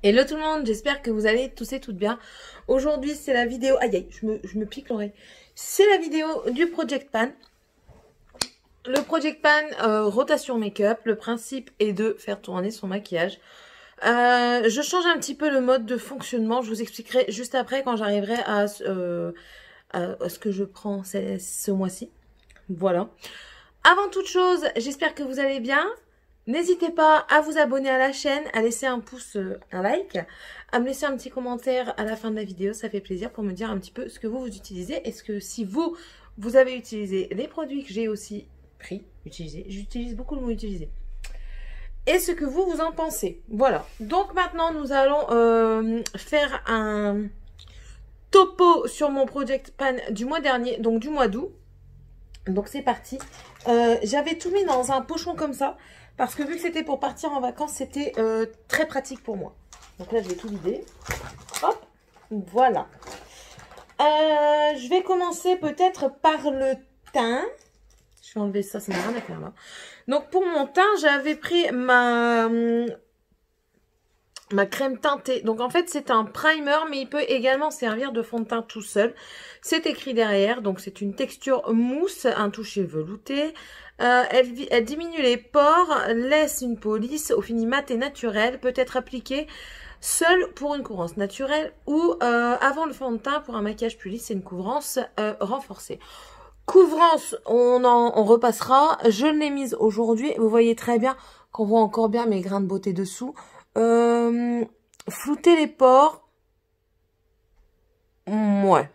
Hello tout le monde, j'espère que vous allez tous et toutes bien. Aujourd'hui, c'est la vidéo... Aïe, aïe, je me pique l'oreille. C'est la vidéo du Project Pan. Le Project Pan rotation make-up. Le principe est de faire tourner son maquillage. Je change un petit peu le mode de fonctionnement. Je vous expliquerai juste après quand j'arriverai à ce que je prends ce mois-ci. Voilà. Avant toute chose, j'espère que vous allez bien. N'hésitez pas à vous abonner à la chaîne, à laisser un pouce, un like, à me laisser un petit commentaire à la fin de la vidéo. Ça fait plaisir pour me dire un petit peu ce que vous utilisez. Est-ce que si vous avez utilisé les produits que j'ai aussi utilisés, j'utilise beaucoup le mot utiliser. Et ce que vous en pensez. Voilà. Donc maintenant, nous allons faire un topo sur mon Project Pan du mois dernier, donc du mois d'août. Donc c'est parti. J'avais tout mis dans un pochon comme ça. Parce que vu que c'était pour partir en vacances, c'était très pratique pour moi. Donc là, je vais tout vider. Hop, voilà. Je vais commencer peut-être par le teint. Je vais enlever ça, ça n'a rien à faire là. Donc pour mon teint, j'avais pris ma crème teintée. Donc en fait, c'est un primer, mais il peut également servir de fond de teint tout seul. C'est écrit derrière. Donc c'est une texture mousse, un toucher velouté. Elle diminue les pores, laisse une police au fini mat et naturel, peut être appliquée seule pour une couvrance naturelle ou avant le fond de teint pour un maquillage plus lisse et une couvrance renforcée. Couvrance, on repassera. Je l'ai mise aujourd'hui. Vous voyez très bien qu'on voit encore bien mes grains de beauté dessous. Flouter les pores. Ouais.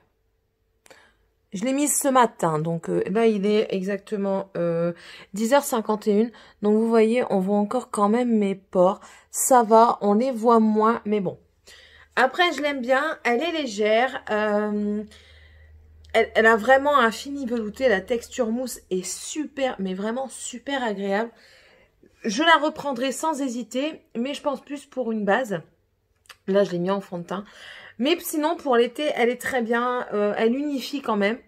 Je l'ai mise ce matin, donc là il est exactement 10h51. Donc vous voyez, on voit encore quand même mes pores. Ça va, on les voit moins, mais bon. Après, je l'aime bien, elle est légère. Elle a vraiment un fini velouté, la texture mousse est super, mais vraiment super agréable. Je la reprendrai sans hésiter, mais je pense plus pour une base. Là, je l'ai mis en fond de teint. Mais sinon, pour l'été, elle est très bien. Elle unifie quand même.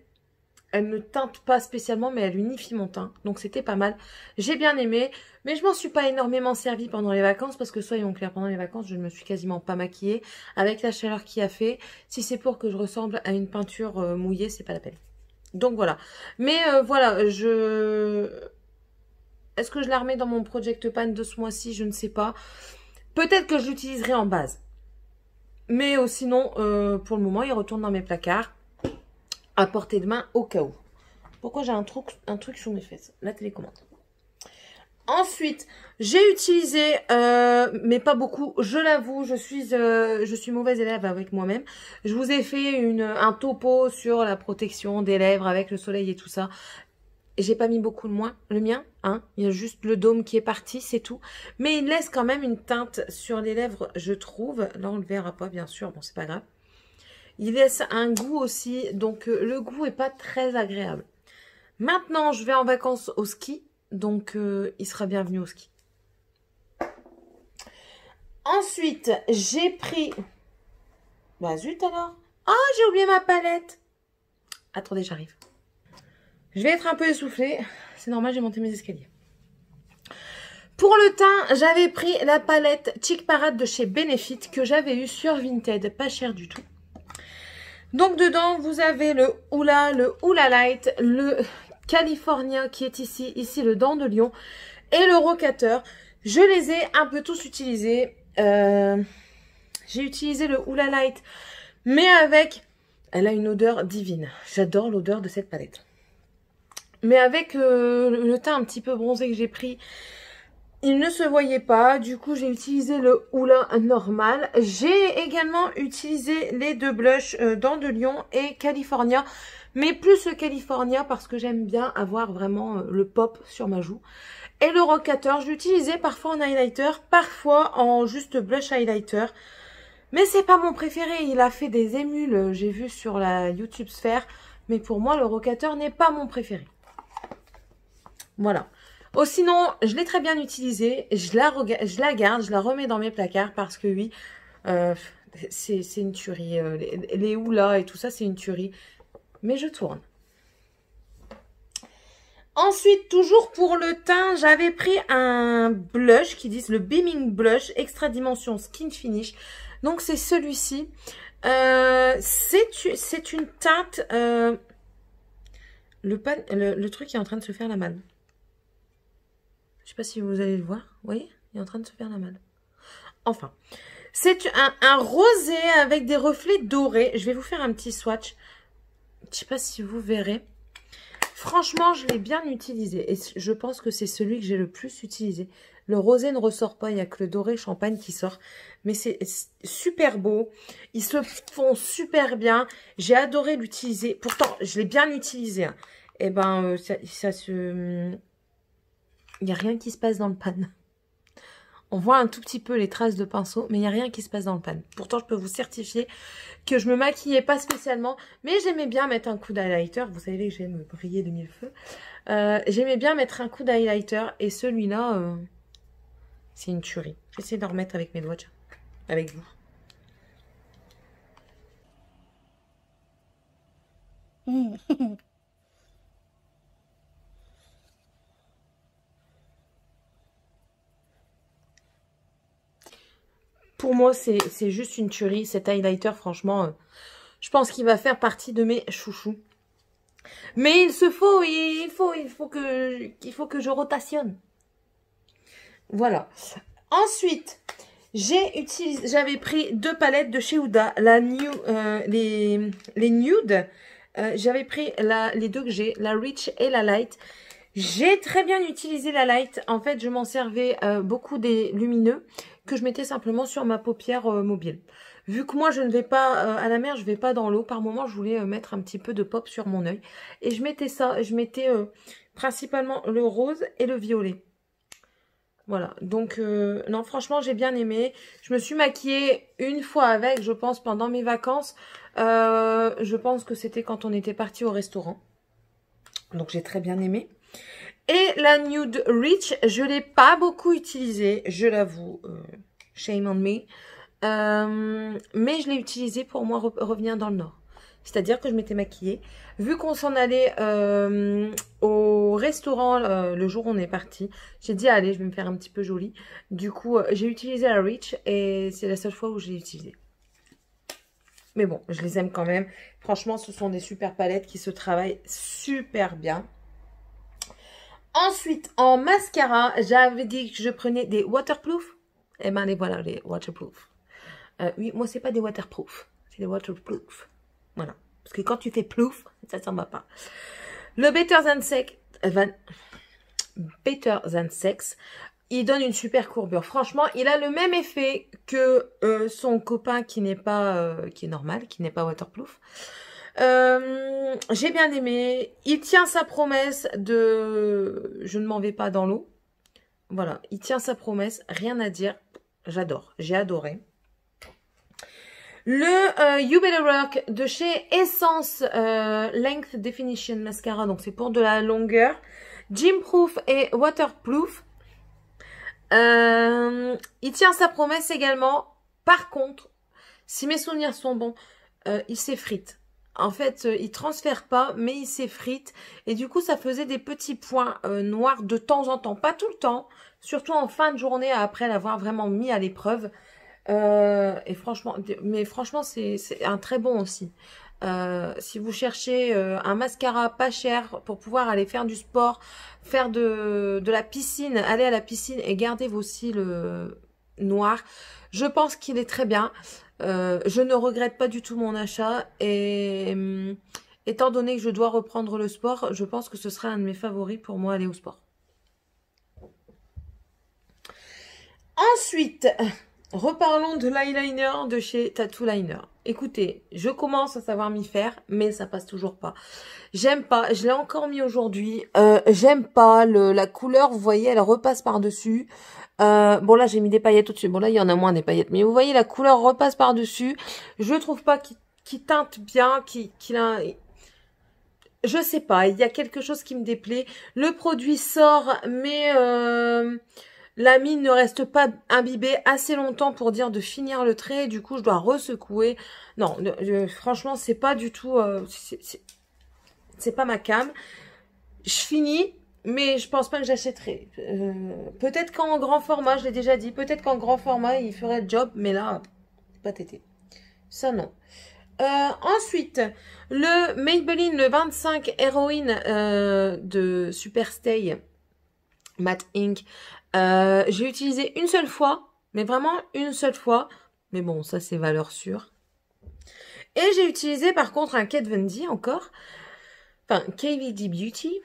Elle ne teinte pas spécialement, mais elle unifie mon teint. Donc, c'était pas mal. J'ai bien aimé. Mais je m'en suis pas énormément servie pendant les vacances. Parce que, soyons clairs, pendant les vacances, je ne me suis quasiment pas maquillée. Avec la chaleur qu'il a fait. Si c'est pour que je ressemble à une peinture mouillée, c'est pas la peine. Donc, voilà. Mais, voilà, Est-ce que je la remets dans mon Project Pan de ce mois-ci? Je ne sais pas. Peut-être que je l'utiliserai en base. Mais sinon, pour le moment, il retourne dans mes placards. À portée de main au cas où. Pourquoi j'ai un truc sur mes fesses? La télécommande. Ensuite, j'ai utilisé, mais pas beaucoup, je l'avoue, je suis mauvaise élève avec moi-même. Je vous ai fait un topo sur la protection des lèvres avec le soleil et tout ça. J'ai pas mis beaucoup le mien, hein. Il y a juste le dôme qui est parti, c'est tout. Mais il laisse quand même une teinte sur les lèvres, je trouve. Là, on le verra pas, bien sûr. Bon, c'est pas grave. Il laisse un goût aussi, donc le goût est pas très agréable. Maintenant, je vais en vacances au ski, donc il sera bienvenu au ski. Ensuite, j'ai pris... Bah zut alors. Ah, j'ai oublié ma palette. Attendez, j'arrive. Je vais être un peu essoufflée. C'est normal, j'ai monté mes escaliers. Pour le teint, j'avais pris la palette Cheek Parade de chez Benefit que j'avais eu sur Vinted, pas cher du tout. Donc dedans, vous avez le Hoola Light, le California qui est ici le Dent de Lion et le Rocateur. Je les ai un peu tous utilisés. J'ai utilisé le Hoola Light, mais elle a une odeur divine. J'adore l'odeur de cette palette. Mais avec le teint un petit peu bronzé que j'ai pris, il ne se voyait pas. Du coup, j'ai utilisé le Hoola normal. J'ai également utilisé les deux blushs Dent de Lion et California. Mais plus le California parce que j'aime bien avoir vraiment le pop sur ma joue. Et le Rocateur, je l'utilisais parfois en highlighter, parfois en juste blush highlighter. Mais c'est pas mon préféré. Il a fait des émules, j'ai vu sur la YouTube Sphère. Mais pour moi, le Rocateur n'est pas mon préféré. Voilà. Oh, sinon, je l'ai très bien utilisée. Je la garde, je la remets dans mes placards parce que oui, c'est une tuerie. Les Hoola et tout ça, c'est une tuerie. Mais je tourne. Ensuite, toujours pour le teint, j'avais pris un blush qui dit le Beaming Blush Extra Dimension Skin Finish. Donc, c'est celui-ci. C'est une teinte... le truc est en train de se faire la malle. Je sais pas si vous allez le voir. Vous voyez, il est en train de se faire la malle. Enfin, c'est un rosé avec des reflets dorés. Je vais vous faire un petit swatch. Je sais pas si vous verrez. Franchement, je l'ai bien utilisé. Et je pense que c'est celui que j'ai le plus utilisé. Le rosé ne ressort pas. Il n'y a que le doré champagne qui sort. Mais c'est super beau. Ils se font super bien. J'ai adoré l'utiliser. Pourtant, je l'ai bien utilisé. Hein. Et ben, ça se... Il n'y a rien qui se passe dans le pan. On voit un tout petit peu les traces de pinceau, mais il n'y a rien qui se passe dans le pan. Pourtant, je peux vous certifier que je me maquillais pas spécialement, mais j'aimais bien mettre un coup d'highlighter. Vous savez que j'aime briller de mille feux. J'aimais bien mettre un coup d'highlighter, et celui-là, c'est une tuerie. J'essaie de le remettre avec mes doigts, tiens, avec vous. Pour moi, c'est juste une tuerie. Cet highlighter, franchement, je pense qu'il va faire partie de mes chouchous. Mais il faut que je rotationne. Voilà. Ensuite, j'avais pris 2 palettes de chez Huda, les nudes. J'avais pris les 2 que j'ai, la Rich et la Light. J'ai très bien utilisé la Light. En fait, je m'en servais beaucoup des lumineux que je mettais simplement sur ma paupière mobile. Vu que moi, je ne vais pas à la mer, je vais pas dans l'eau. Par moment, je voulais mettre un petit peu de pop sur mon œil. Et je mettais ça. Je mettais principalement le rose et le violet. Voilà. Donc, non, franchement, j'ai bien aimé. Je me suis maquillée une fois avec, je pense, pendant mes vacances. Je pense que c'était quand on était parti au restaurant. Donc, j'ai très bien aimé. Et la Nude Rich, je ne l'ai pas beaucoup utilisée, je l'avoue, shame on me. Mais je l'ai utilisée pour moi revenir dans le Nord. C'est-à-dire que je m'étais maquillée. Vu qu'on s'en allait au restaurant le jour où on est parti, j'ai dit allez, je vais me faire un petit peu jolie. Du coup, j'ai utilisé la Rich et c'est la seule fois où je l'ai utilisée. Mais bon, je les aime quand même. Franchement, ce sont des super palettes qui se travaillent super bien. Ensuite, en mascara, j'avais dit que je prenais des waterproof. Et ben, les voilà, les waterproof. Oui, moi, c'est pas des waterproof. C'est des waterproof. Voilà. Parce que quand tu fais plouf, ça s'en va pas. Le Better Than Sex, il donne une super courbure. Franchement, il a le même effet que son copain qui n'est pas, qui est normal, qui n'est pas waterproof. J'ai bien aimé. Il tient sa promesse de je ne m'en vais pas dans l'eau. Voilà, il tient sa promesse, rien à dire. J'adore, j'ai adoré. Le You Better Rock de chez Essence Length Definition Mascara, donc c'est pour de la longueur. Gym-proof et waterproof. Il tient sa promesse également. Par contre, si mes souvenirs sont bons, il s'effrite. En fait, il transfère pas, mais il s'effrite. Et du coup, ça faisait des petits points noirs de temps en temps. Pas tout le temps, surtout en fin de journée après l'avoir vraiment mis à l'épreuve. Et franchement, c'est un très bon aussi. Si vous cherchez un mascara pas cher pour pouvoir aller faire du sport, faire de la piscine, aller à la piscine et garder vos cils noirs, je pense qu'il est très bien. Je ne regrette pas du tout mon achat et étant donné que je dois reprendre le sport, je pense que ce sera un de mes favoris pour moi aller au sport. Ensuite, reparlons de l'eyeliner de chez Tattoo Liner. Écoutez, je commence à savoir m'y faire, mais ça passe toujours pas. J'aime pas, je l'ai encore mis aujourd'hui. J'aime pas la couleur, vous voyez, elle repasse par-dessus. Bon là j'ai mis des paillettes au-dessus. Bon là il y en a moins des paillettes. Mais vous voyez la couleur repasse par-dessus. Je trouve pas qu'il teinte bien. Qu'il a... Je sais pas. Il y a quelque chose qui me déplaît. Le produit sort. Mais la mine ne reste pas imbibée assez longtemps pour dire de finir le trait. Du coup je dois ressecouer. Non franchement c'est pas du tout... c'est pas ma came. Je finis. Mais je pense pas que j'achèterai. Peut-être qu'en grand format, je l'ai déjà dit, peut-être qu'en grand format, il ferait le job, mais là, pas tété. Ça, non. Ensuite, le Maybelline, le 25 Héroïne de Superstay Matte Ink. J'ai utilisé une seule fois, mais vraiment une seule fois. Mais bon, ça, c'est valeur sûre. Et j'ai utilisé, par contre, un Kat Von D encore. Enfin, KVD Beauty.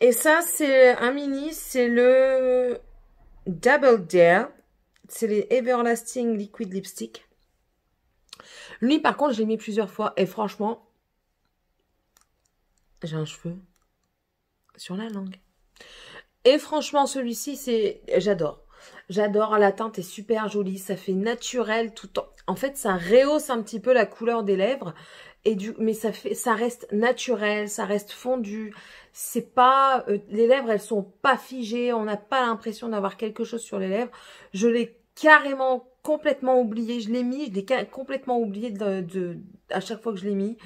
Et ça, c'est un mini, c'est le Double Dare. C'est les Everlasting Liquid Lipstick. Lui, par contre, je l'ai mis plusieurs fois. Et franchement, j'ai un cheveu sur la langue. Et franchement, celui-ci, c'est... J'adore. J'adore. La teinte est super jolie. Ça fait naturel tout le temps. En fait, ça rehausse un petit peu la couleur des lèvres. Mais ça reste naturel, ça reste fondu. C'est pas... les lèvres, elles sont pas figées. On n'a pas l'impression d'avoir quelque chose sur les lèvres. Je l'ai carrément complètement oublié. Je l'ai mis, je l'ai complètement oublié à chaque fois que je l'ai mis.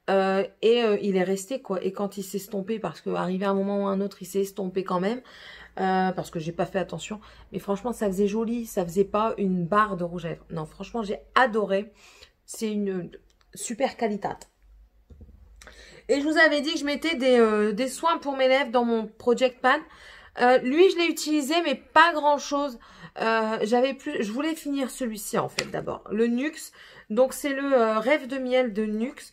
Il est resté, quoi. Et quand il s'est estompé, parce qu'arrivé à un moment ou à un autre, il s'est estompé quand même. Parce que j'ai pas fait attention. Mais franchement, ça faisait joli. Ça faisait pas une barre de rouge à lèvres. Non, franchement, j'ai adoré. C'est une... super qualité. Et je vous avais dit que je mettais des soins pour mes lèvres dans mon Project Pan. Lui, je l'ai utilisé, mais pas grand chose. Je voulais finir celui-ci en fait d'abord. Le Nuxe. Donc c'est le Rêve de miel de Nuxe.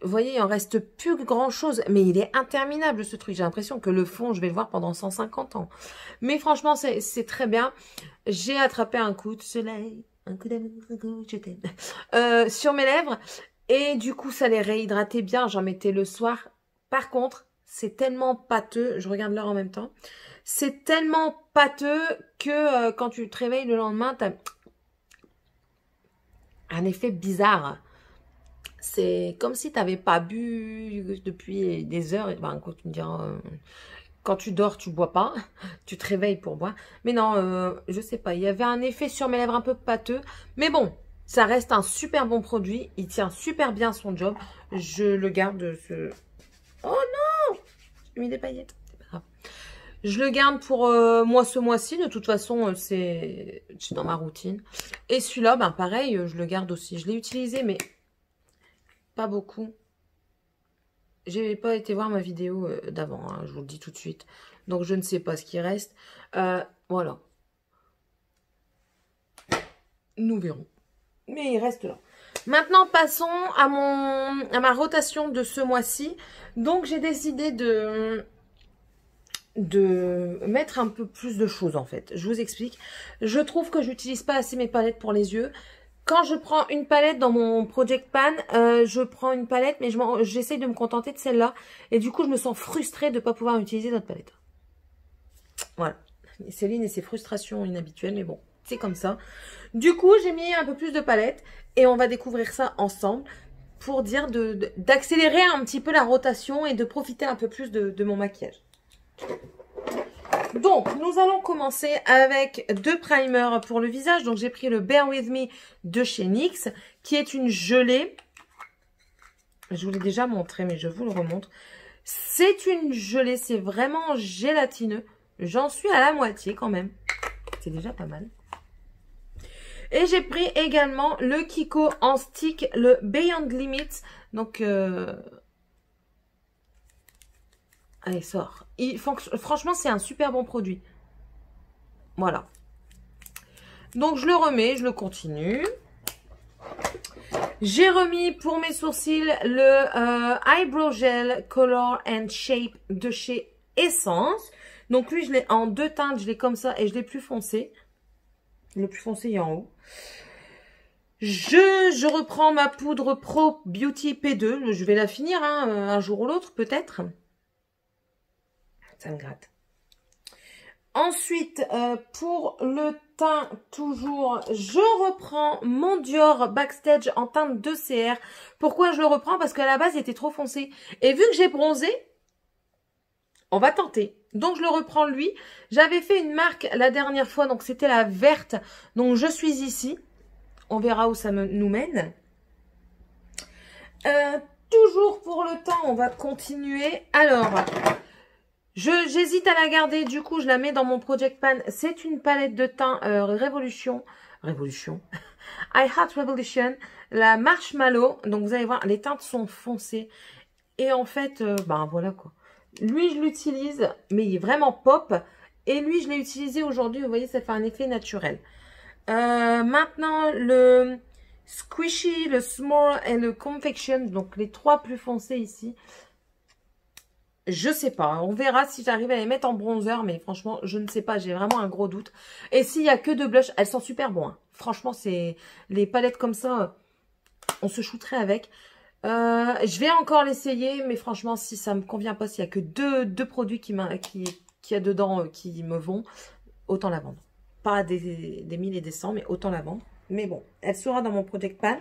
Vous voyez, il en reste plus grand chose. Mais il est interminable ce truc. J'ai l'impression que le fond, je vais le voir pendant 150 ans. Mais franchement, c'est très bien. J'ai attrapé un coup de soleil. Un coup d'amour, je t'aime. Sur mes lèvres. Et du coup, ça les réhydratait bien. J'en mettais le soir. Par contre, c'est tellement pâteux. Je regarde l'heure en même temps. C'est tellement pâteux que quand tu te réveilles le lendemain, tu as un effet bizarre. C'est comme si tu n'avais pas bu depuis des heures. Ben, quand tu me diras... quand tu dors, tu bois pas. Tu te réveilles pour boire. Mais non, je sais pas. Il y avait un effet sur mes lèvres un peu pâteux. Mais bon, ça reste un super bon produit. Il tient super bien son job. Je le garde. Oh non! J'ai mis des paillettes. C'est pas grave. Je le garde pour moi ce mois-ci. De toute façon, c'est dans ma routine. Et celui-là, ben pareil, je le garde aussi. Je l'ai utilisé, mais pas beaucoup. J'ai pas été voir ma vidéo d'avant, hein, je vous le dis tout de suite. Donc, je ne sais pas ce qui reste. Voilà. Nous verrons. Mais il reste là. Maintenant, passons à ma rotation de ce mois-ci. Donc, j'ai décidé de mettre un peu plus de choses, en fait. Je vous explique. Je trouve que j'utilise pas assez mes palettes pour les yeux. Quand je prends une palette dans mon Project Pan, je prends une palette, mais j'essaye de me contenter de celle-là. Et du coup, je me sens frustrée de ne pas pouvoir utiliser d'autres palettes. Voilà. Céline et ses frustrations inhabituelles, mais bon, c'est comme ça. Du coup, j'ai mis un peu plus de palettes et on va découvrir ça ensemble pour dire d'accélérer un petit peu la rotation et de profiter un peu plus de mon maquillage. Donc, nous allons commencer avec 2 primers pour le visage. Donc, j'ai pris le Bear With Me de chez NYX, qui est une gelée. Je vous l'ai déjà montré, mais je vous le remontre. C'est une gelée, c'est vraiment gélatineux. J'en suis à la moitié quand même. C'est déjà pas mal. Et j'ai pris également le Kiko en stick, le Beyond Limits. Donc, allez, sort. Franchement, c'est un super bon produit. Voilà. Donc, je le remets, je le continue. J'ai remis pour mes sourcils le Eyebrow Gel Color and Shape de chez Essence. Donc, lui, je l'ai en 2 teintes. Je l'ai comme ça et je l'ai plus foncé. Le plus foncé est en haut. Je reprends ma poudre Pro Beauty P2. Je vais la finir hein, un jour ou l'autre, peut-être. Ça me gratte. Ensuite, pour le teint, toujours, je reprends mon Dior Backstage en teinte 2CR. Pourquoi je le reprends? Parce qu'à la base, il était trop foncé. Et vu que j'ai bronzé, on va tenter. Donc, je le reprends lui. J'avais fait une marque la dernière fois, donc c'était la verte. Donc, je suis ici. On verra où ça nous mène. Toujours pour le teint, on va continuer. Alors... J'hésite à la garder, du coup, je la mets dans mon Project Pan. C'est une palette de teint Révolution. I Heart Revolution. La Marshmallow. Donc, vous allez voir, les teintes sont foncées. Et en fait, ben voilà quoi. Lui, je l'utilise, mais il est vraiment pop. Et lui, je l'ai utilisé aujourd'hui. Vous voyez, ça fait un effet naturel. Maintenant, le Squishy, le Small et le Confection. Donc, les trois plus foncés ici. Je sais pas. On verra si j'arrive à les mettre en bronzer. Mais franchement, je ne sais pas. J'ai vraiment un gros doute. Et s'il y a que deux blushs, elles sont super bonnes. Hein. Franchement, c'est les palettes comme ça, on se shooterait avec. Je vais encore l'essayer. Mais franchement, si ça me convient pas, s'il y a que deux produits qu'il y a dedans qui me vont, autant la vendre. Pas des 1000 et des 100, mais autant la vendre. Mais bon, elle sera dans mon Project Pan.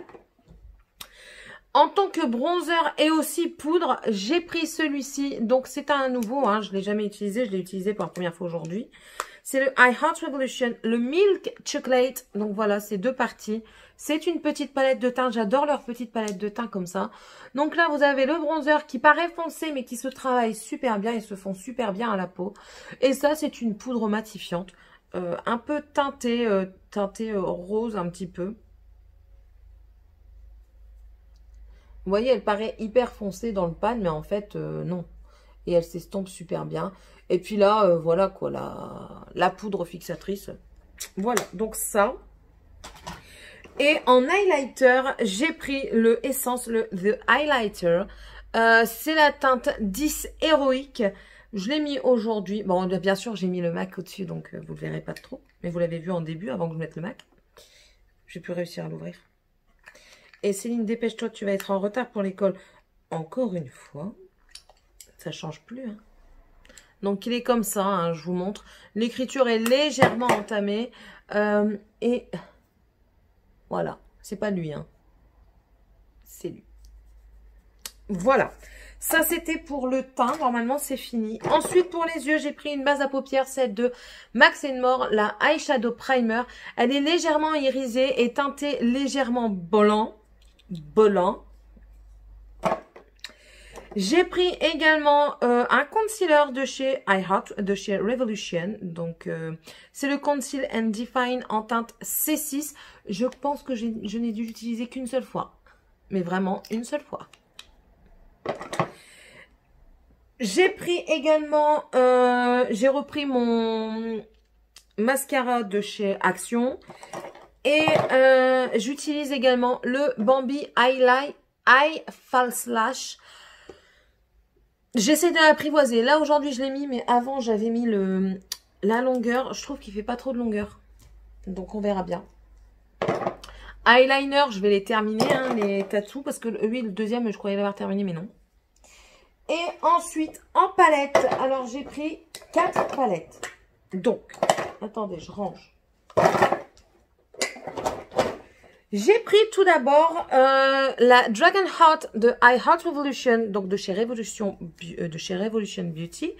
En tant que bronzer et aussi poudre, j'ai pris celui-ci. Donc, c'est un nouveau. Hein, je ne l'ai jamais utilisé. Je l'ai utilisé pour la première fois aujourd'hui. C'est le I Heart Revolution, le Milk Chocolate. Donc, voilà, c'est deux parties. C'est une petite palette de teint. J'adore leur petite palette de teint comme ça. Donc là, vous avez le bronzer qui paraît foncé, mais qui se travaille super bien. Ils se font super bien à la peau. Et ça, c'est une poudre matifiante. Un peu teintée, rose un petit peu. Vous voyez, elle paraît hyper foncée dans le pan, mais en fait, non. Et elle s'estompe super bien. Et puis là, voilà quoi, la poudre fixatrice. Voilà, donc ça. Et en highlighter, j'ai pris le Essence, le The Highlighter. C'est la teinte 10 héroïque. Je l'ai mis aujourd'hui. Bon, bien sûr, j'ai mis le MAC au-dessus, donc vous ne le verrez pas trop. Mais vous l'avez vu en début, avant que je mette le MAC. J'ai pu réussir à l'ouvrir. Et Céline, dépêche-toi, tu vas être en retard pour l'école. Encore une fois, ça change plus. Hein. Donc, il est comme ça, hein, je vous montre. L'écriture est légèrement entamée. Et voilà, c'est pas lui. Hein. C'est lui. Voilà. Ça, c'était pour le teint. Normalement, c'est fini. Ensuite, pour les yeux, j'ai pris une base à paupières, celle de Max More, la Eyeshadow Primer. Elle est légèrement irisée et teintée légèrement blanc. J'ai pris également un concealer de chez chez Revolution. Donc, c'est le Conceal and Define en teinte C6. Je pense que je n'ai dû l'utiliser qu'une seule fois. Mais vraiment, une seule fois. J'ai pris également, j'ai repris mon mascara de chez Action. Et j'utilise également le Bambi Eye False Lash. J'essaie de l'apprivoiser. Là, aujourd'hui, je l'ai mis, mais avant, j'avais mis la longueur. Je trouve qu'il fait pas trop de longueur. Donc, on verra bien. Eyeliner, je vais les terminer, hein, les tatous, parce que lui, le deuxième, je croyais l'avoir terminé, mais non. Et ensuite, en palette, alors j'ai pris 4 palettes. Donc, attendez, je range. J'ai pris tout d'abord la Dragon Heart de I Heart Revolution, donc de chez Revolution Beauty.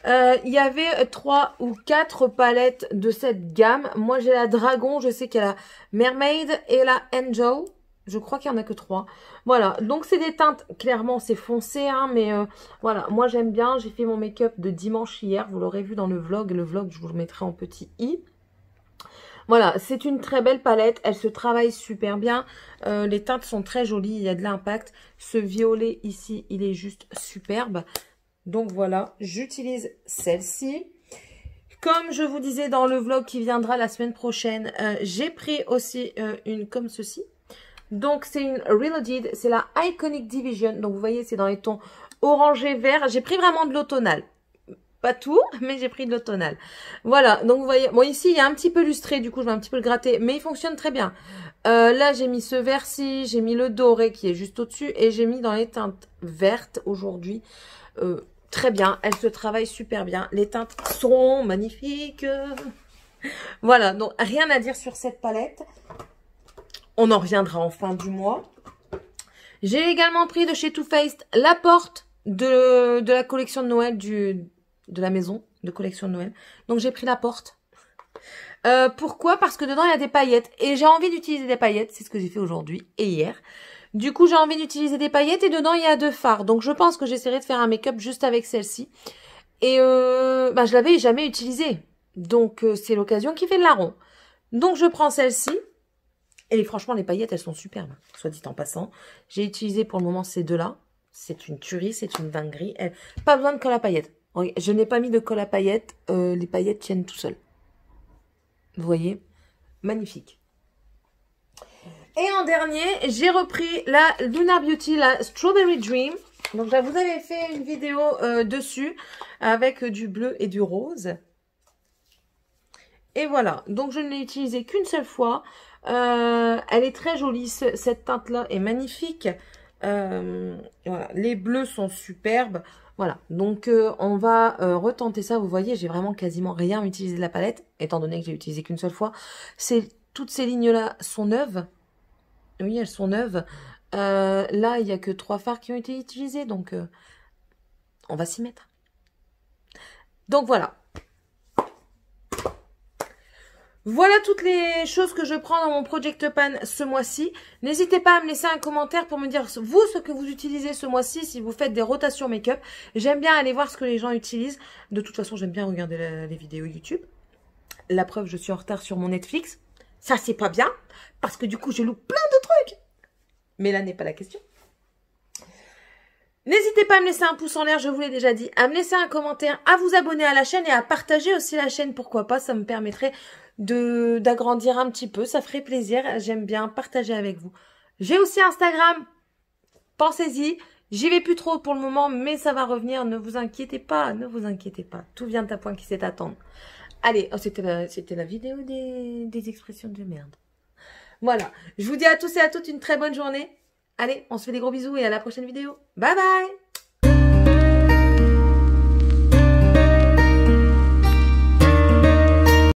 Il y avait 3 ou 4 palettes de cette gamme. Moi, j'ai la Dragon, je sais qu'il y a la Mermaid et la Angel. Je crois qu'il n'y en a que 3. Voilà, donc c'est des teintes, clairement c'est foncé, hein, mais voilà, moi j'aime bien. J'ai fait mon make-up de dimanche hier, vous l'aurez vu dans le vlog. Le vlog, je vous le mettrai en petit i. Voilà, c'est une très belle palette, elle se travaille super bien. Les teintes sont très jolies, il y a de l'impact. Ce violet ici, il est juste superbe. Donc voilà, j'utilise celle-ci. Comme je vous disais dans le vlog qui viendra la semaine prochaine, j'ai pris aussi une comme ceci. Donc, c'est une Reloaded, c'est la Iconic Division. Donc, vous voyez, c'est dans les tons orangé vert. J'ai pris vraiment de l'automnal. Pas tout, mais j'ai pris de l'automnal. Voilà, donc vous voyez, bon, ici, il y a un petit peu lustré, du coup, je vais un petit peu le gratter, mais il fonctionne très bien. Là, j'ai mis ce vert-ci, j'ai mis le doré qui est juste au-dessus, et j'ai mis dans les teintes vertes aujourd'hui. Très bien, elles se travaillent super bien. Les teintes sont magnifiques. Voilà, donc rien à dire sur cette palette. On en reviendra en fin du mois. J'ai également pris de chez Too Faced la porte de la collection de Noël de la maison de collection de Noël. Donc j'ai pris la porte. Pourquoi? Parce que dedans il y a des paillettes et j'ai envie d'utiliser des paillettes. C'est ce que j'ai fait aujourd'hui et hier. Du coup j'ai envie d'utiliser des paillettes et dedans il y a 2 fards. Donc je pense que j'essaierai de faire un make-up juste avec celle-ci. Et bah, je l'avais jamais utilisée. Donc, c'est l'occasion qui fait le larron. Donc, je prends celle-ci. Et franchement, les paillettes, elles sont superbes, soit dit en passant. J'ai utilisé pour le moment ces deux-là. C'est une tuerie, c'est une dinguerie. Pas besoin de colle à paillettes. Je n'ai pas mis de colle à paillettes. Les paillettes tiennent tout seules. Vous voyez? Magnifique. Et en dernier, j'ai repris la Lunar Beauty, la Strawberry Dream. Donc, je vous avais fait une vidéo dessus avec du bleu et du rose. Et voilà. Donc, je ne l'ai utilisée qu'une seule fois. Elle est très jolie. Cette teinte-là est magnifique. Voilà. Les bleus sont superbes. Voilà. Donc, on va retenter ça. Vous voyez, j'ai vraiment quasiment rien utilisé de la palette, étant donné que j'ai utilisé qu'une seule fois. Toutes ces lignes-là sont neuves. Oui, elles sont neuves. Là, il n'y a que 3 fards qui ont été utilisés. Donc, on va s'y mettre. Donc, voilà. Voilà toutes les choses que je prends dans mon Project Pan ce mois-ci. N'hésitez pas à me laisser un commentaire pour me dire, vous, ce que vous utilisez ce mois-ci, si vous faites des rotations make-up. J'aime bien aller voir ce que les gens utilisent. De toute façon, j'aime bien regarder les vidéos YouTube. La preuve, je suis en retard sur mon Netflix. Ça, c'est pas bien, parce que du coup, je loupe plein de trucs. Mais là n'est pas la question. N'hésitez pas à me laisser un pouce en l'air, je vous l'ai déjà dit, à me laisser un commentaire, à vous abonner à la chaîne et à partager aussi la chaîne, pourquoi pas, ça me permettrait d'agrandir un petit peu, ça ferait plaisir, j'aime bien partager avec vous. J'ai aussi Instagram, pensez-y, j'y vais plus trop pour le moment, mais ça va revenir, ne vous inquiétez pas, tout vient à point qui sait attendre. Allez, oh, c'était la vidéo des expressions de merde. Voilà, je vous dis à tous et à toutes une très bonne journée. Allez, on se fait des gros bisous et à la prochaine vidéo. Bye bye!